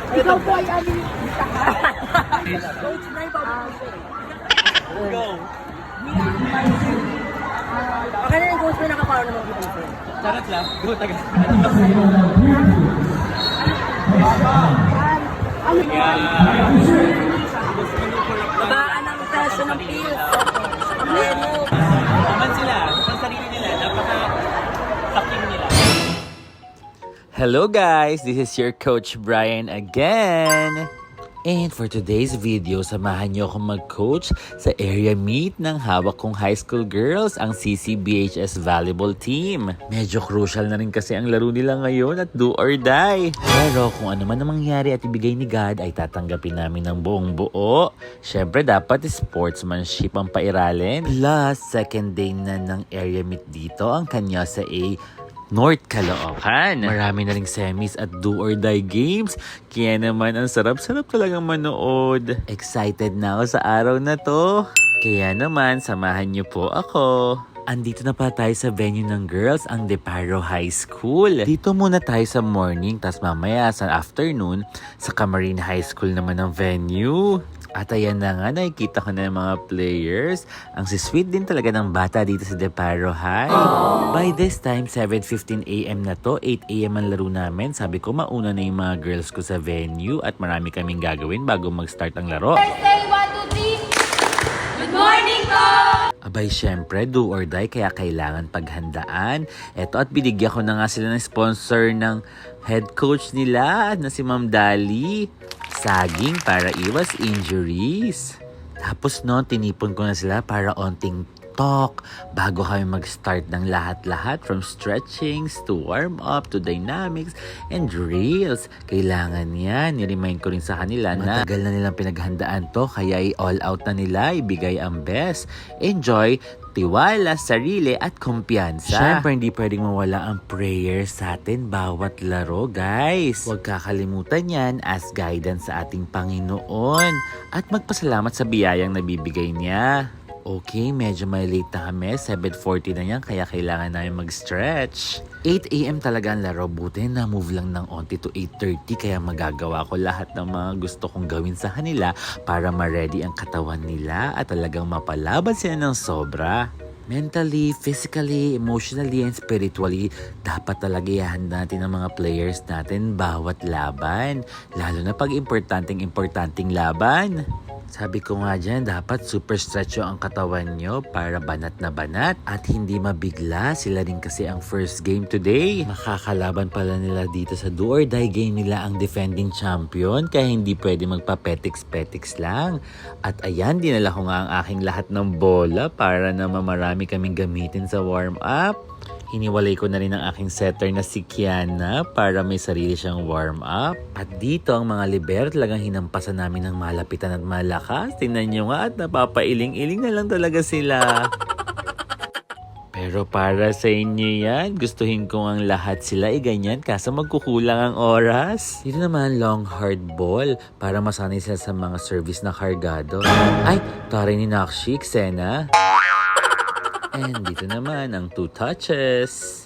Ikaw po ay aming Go! Baka na yung coach mo nakaparo naman kita nito. Charot lang. Go, taga. Babaan ang presyo ng pills. Naman sila. Sa sarili nila. Napaka-saking nila. Hello guys, this is your Coach Brian again. And for today's video, samahan niyo akong mag-coach sa area meet ng hawak kong high school girls, ang CCBHS Volleyball Team. Medyo crucial na rin kasi ang laro nila ngayon at do or die. Pero kung ano man ang mangyari at ibigay ni God ay tatanggapin namin ng buong buo. Syempre dapat sportsmanship ang pairalin. Plus, second day na ng area meet dito ang Kanyasa A North Caloocan. Marami na ring semis at do or die games. Kaya naman ang sarap-sarap talagang manood. Excited na ako sa araw na to. Kaya naman samahan niyo po ako. Andito na pa tayo sa venue ng girls, ang Deparo High School. Dito muna tayo sa morning, tas mamaya sa afternoon, sa Camarines High School naman ang venue. At ayan na nga, nakikita ko na yung mga players. Ang sweet din talaga ng bata dito sa Deparo High. By this time, 7:15 AM na to, 8 AM ang laro namin. Sabi ko, mauna na yung mga girls ko sa venue at marami kaming gagawin bago mag-start ang laro. Thursday, 1, 2, 3. Good morning po! Abay, syempre, do or die, kaya kailangan paghandaan. Eto, at binigyan ko na nga sila ng sponsor ng head coach nila na si Ma'am Dali. Saging para iwas injuries. Tapos no, tinipon ko na sila para onting talk bago kami mag-start ng lahat-lahat, from stretchings to warm-up to dynamics and drills. Kailangan yan. Niremind ko rin sa kanila na matagal na nilang pinaghandaan to, kaya i-all out na nila, ibigay ang best. Enjoy, tiwala, sarili at kumpiyansa. Siyempre, hindi pwedeng mawala ang prayer sa atin bawat laro, guys. Huwag kakalimutan yan as guidance sa ating Panginoon at magpasalamat sa biyayang nabibigay niya. Okay, medyo may late na kami. 7:40 na yan, kaya kailangan namin mag-stretch. 8 AM talaga ang laro. Buti na move lang ng onti to 8:30, kaya magagawa ko lahat ng mga gusto kong gawin sa kanila para ma-ready ang katawan nila at talagang mapalaban sila ng sobra. Mentally, physically, emotionally, and spiritually, dapat talaga ihanda natin ang mga players natin bawat laban. Lalo na pag importanteng laban. Sabi ko nga dyan, dapat super stretch ang katawan nyo para banat na banat at hindi mabigla. Sila rin kasi ang first game today. Makakalaban pala nila dito sa do or die game nila ang defending champion, kaya hindi pwede magpa-petiks-petiks lang. At ayan, dinala ko nga ang aking lahat ng bola para na marami kaming gamitin sa warm-up. Hiniwalay ko na rin ang aking setter na si Kiana para may sarili siyang warm-up. At dito ang mga libero talagang hinampasan namin ng malapitan at malakas. Tingnan nyo nga at napapailing-iling na lang talaga sila. Pero para sa inyo yan, gustuhin ko ang lahat sila ganyan kaso magkukulang ang oras. Dito naman long hard ball para masanay sila sa mga service na kargado. Ay, tari ni Nakshi, Xena. And dito naman ang 2 touches.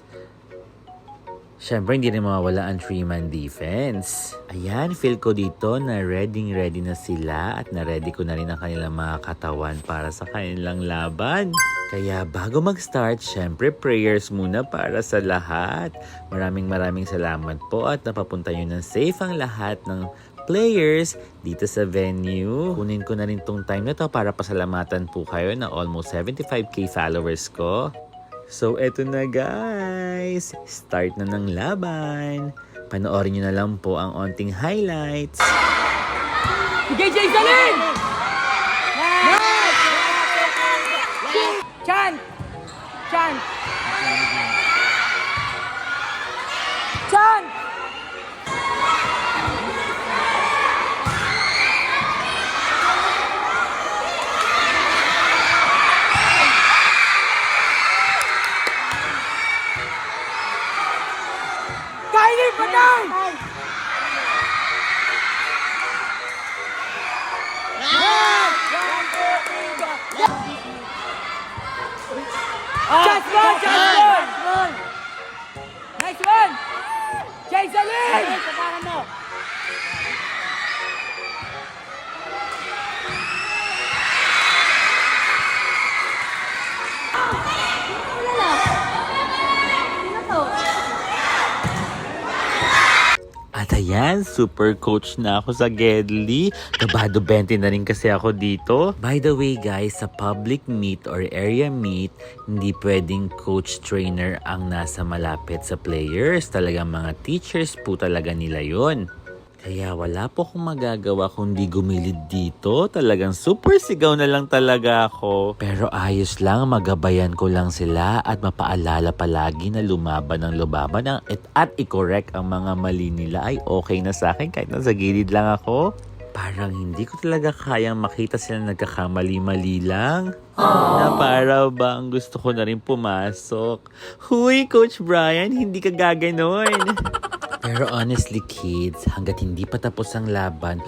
Siyempre, hindi rin mawawala ang 3-man defense. Ayan, feel ko dito na ready na sila at na-ready ko na rin ang kanilang mga katawan para sa kanilang laban. Kaya bago mag-start, siyempre prayers muna para sa lahat. Maraming salamat po at napapunta nyo ng safe ang lahat ng players dito sa venue. Kunin ko na rin tong time na to para pasalamatan po kayo na almost 75k followers ko. So eto na guys, start na ng laban. Panoorin nyo na lang po ang onting highlights. Sige, Jaysalin! Chan! Chan! Chan! Kylie, patay! Just one! Okay, Saling! Wala na. Sino to? At ayan, super coach na ako sa Gedli. Kabado 20 na rin kasi ako dito. By the way guys, sa public meet or area meet, hindi pwedeng coach-trainer ang nasa malapit sa players. Talagang mga teachers po talaga nila yon. Kaya wala po akong magagawa kundi gumilid dito. Talagang super sigaw na lang talaga ako. Pero ayos lang, magabayan ko lang sila at mapaalala palagi na lumaban ng lumaban at i-correct ang mga mali nila ay okay na sa akin kahit nasa gilid lang ako. Parang hindi ko talaga kayang makita sila nagkakamali-mali lang. Na para ba ang gusto ko na rin pumasok. Huy, Coach Brian, hindi ka gaganon. Pero honestly kids, hanggat hindi pa tapos ang laban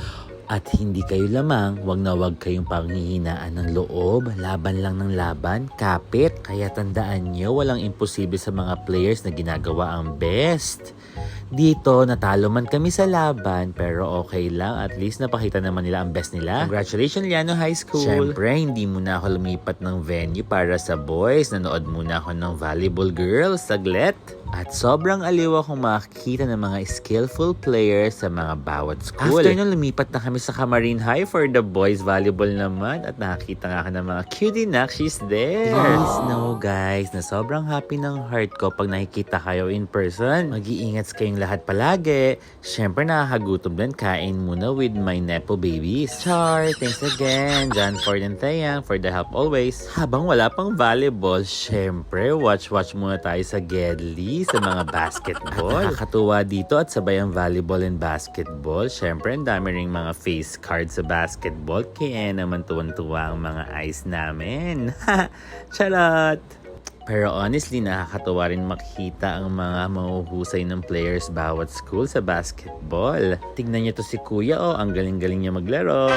at hindi kayo lamang, wag na wag kayong panghihinaan ng loob. Laban lang ng laban, kapit. Kaya tandaan nyo, walang imposible sa mga players na ginagawa ang best. Dito, natalo man kami sa laban, pero okay lang. At least napakita naman nila ang best nila. Congratulations, Liano High School! Siyempre, hindi muna ako lumipat ng venue para sa boys. Nanood muna ako ng volleyball girls, saglit. At sobrang aliw akong makakita ng mga skillful players sa mga bawat school. After nun, lumipat na kami sa Camarine High for the boys volleyball naman. At nakakita nga ako ng mga cutie nakshis there. Please know guys, na sobrang happy ng heart ko pag nakikita kayo in person. Mag-iingat kayong lahat palagi. Siyempre nakakagutom din, kain muna with my Nepo babies. Char, thanks again, John Ford and Thayang for the help always. Habang wala pang volleyball, siyempre watch muna tayo sa Gedli, sa mga basketball. At nakakatuwa dito at sabay ang volleyball and basketball. Siyempre, ang dami ring mga face cards sa basketball. Kaya naman tuwan-tuwa ang mga eyes namin. Charot! Pero honestly, nakakatuwa rin makita ang mga mahuhusay ng players bawat school sa basketball. Tignan niyo to si Kuya, oh, ang galing-galing niya maglaro.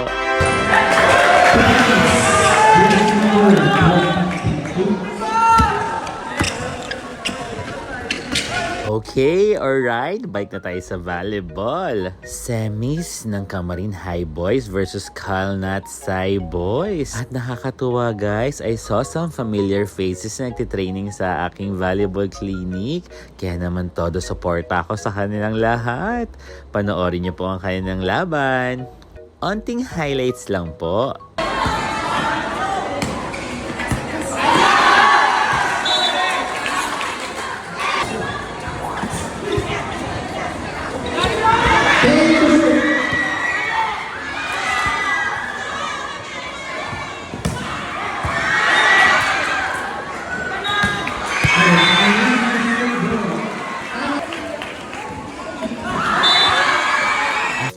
Okay, alright. Balik na tayo sa volleyball. Semis ng Camarine High Boys versus Calnat Sai Boys. At nakakatuwa guys, I saw some familiar faces na nagtitraining sa aking volleyball clinic. Kaya naman todo suporta ako sa kanilang lahat. Panoorin niyo po ang kanilang laban. Onting highlights lang po.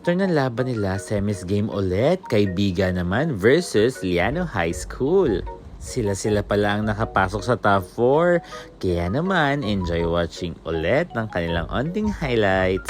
After ng laban nila, semis game ulit, Kaibigan naman versus Liano High School. Sila pala ang nakapasok sa top 4, kaya naman enjoy watching ulit ng kanilang onting highlights.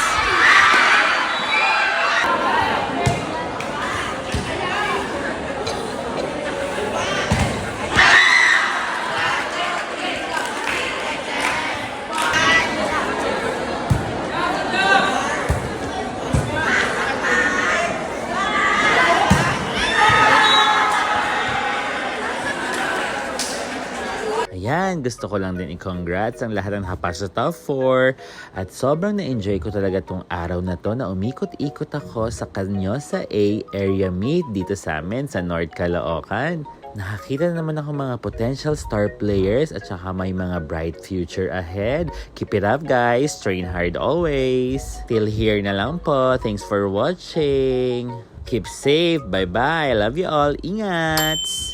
Ayan, gusto ko lang din i-congrats ang lahat ng nakapasok sa top 4 at sobrang na-enjoy ko talaga tong araw na to na umikot-ikot ako sa Canyosa A area meet dito sa amin sa North Caloocan. Nakakita naman ako mga potential star players at saka may mga bright future ahead. Keep it up guys, train hard always. Till here na lang po, thanks for watching. Keep safe, bye-bye, love you all, ingat!